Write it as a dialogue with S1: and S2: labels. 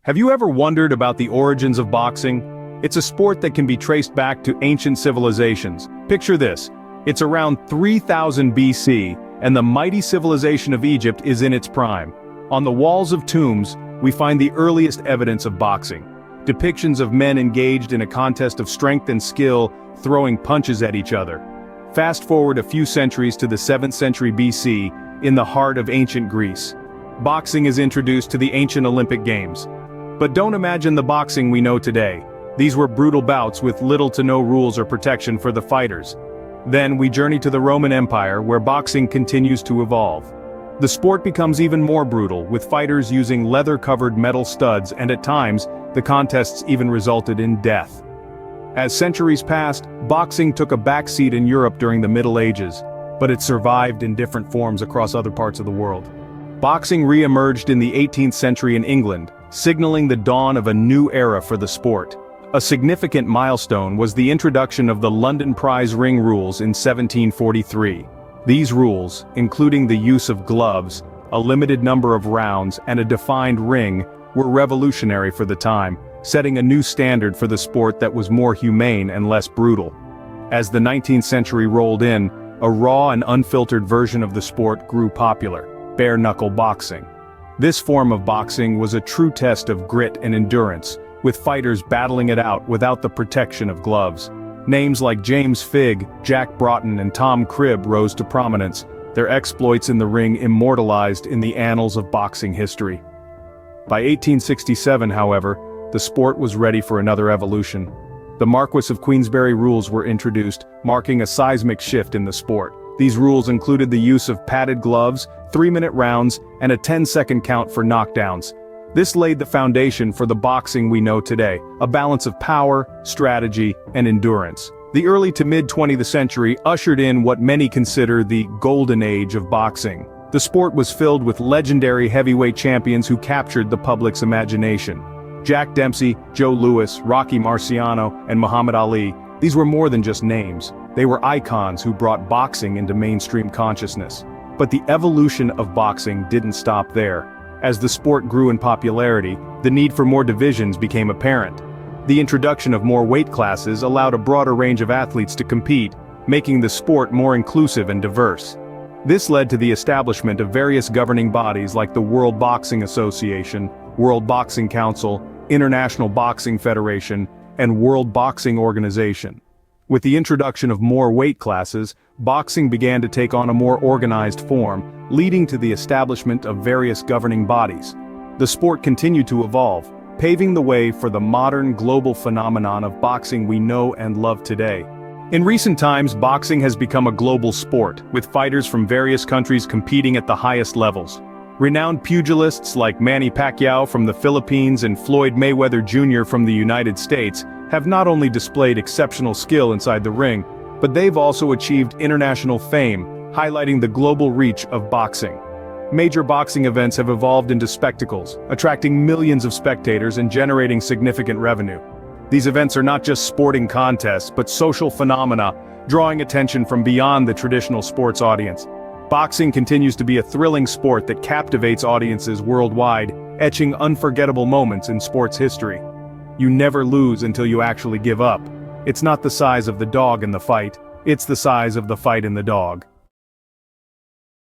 S1: Have you ever wondered about the origins of boxing? It's a sport that can be traced back to ancient civilizations. Picture this. It's around 3000 BC, and the mighty civilization of Egypt is in its prime. On the walls of tombs, we find the earliest evidence of boxing. Depictions of men engaged in a contest of strength and skill, throwing punches at each other. Fast forward a few centuries to the 7th century BC, in the heart of ancient Greece. Boxing is introduced to the ancient Olympic Games. But don't imagine the boxing we know today. These were brutal bouts with little to no rules or protection for the fighters. Then we journey to the Roman Empire, where boxing continues to evolve. The sport becomes even more brutal, with fighters using leather-covered metal studs, and at times, the contests even resulted in death. As centuries passed, boxing took a backseat in Europe during the Middle Ages, but it survived in different forms across other parts of the world. Boxing re-emerged in the 18th century in England, signaling the dawn of a new era for the sport. A significant milestone was the introduction of the London Prize Ring rules in 1743. These rules, including the use of gloves, a limited number of rounds, and a defined ring, were revolutionary for the time, setting a new standard for the sport that was more humane and less brutal. As the 19th century rolled in, a raw and unfiltered version of the sport grew popular: bare-knuckle boxing. This form of boxing was a true test of grit and endurance, with fighters battling it out without the protection of gloves. Names like James Figg, Jack Broughton, and Tom Cribb rose to prominence, their exploits in the ring immortalized in the annals of boxing history. By 1867, however, the sport was ready for another evolution. The Marquess of Queensberry rules were introduced, marking a seismic shift in the sport. These rules included the use of padded gloves, 3-minute rounds, and a 10-second count for knockdowns. This laid the foundation for the boxing we know today, a balance of power, strategy, and endurance. The early to mid-20th century ushered in what many consider the golden age of boxing. The sport was filled with legendary heavyweight champions who captured the public's imagination. Jack Dempsey, Joe Louis, Rocky Marciano, and Muhammad Ali, these were more than just names. They were icons who brought boxing into mainstream consciousness. But the evolution of boxing didn't stop there. As the sport grew in popularity, the need for more divisions became apparent. The introduction of more weight classes allowed a broader range of athletes to compete, making the sport more inclusive and diverse. This led to the establishment of various governing bodies like the World Boxing Association, World Boxing Council, International Boxing Federation, and World Boxing Organization. With the introduction of more weight classes, boxing began to take on a more organized form, leading to the establishment of various governing bodies. The sport continued to evolve, paving the way for the modern global phenomenon of boxing we know and love today. In recent times, boxing has become a global sport, with fighters from various countries competing at the highest levels. Renowned pugilists like Manny Pacquiao from the Philippines and Floyd Mayweather Jr. from the United States have not only displayed exceptional skill inside the ring, but they've also achieved international fame, highlighting the global reach of boxing. Major boxing events have evolved into spectacles, attracting millions of spectators and generating significant revenue. These events are not just sporting contests, but social phenomena, drawing attention from beyond the traditional sports audience. Boxing continues to be a thrilling sport that captivates audiences worldwide, etching unforgettable moments in sports history. You never lose until you actually give up. It's not the size of the dog in the fight, it's the size of the fight in the dog.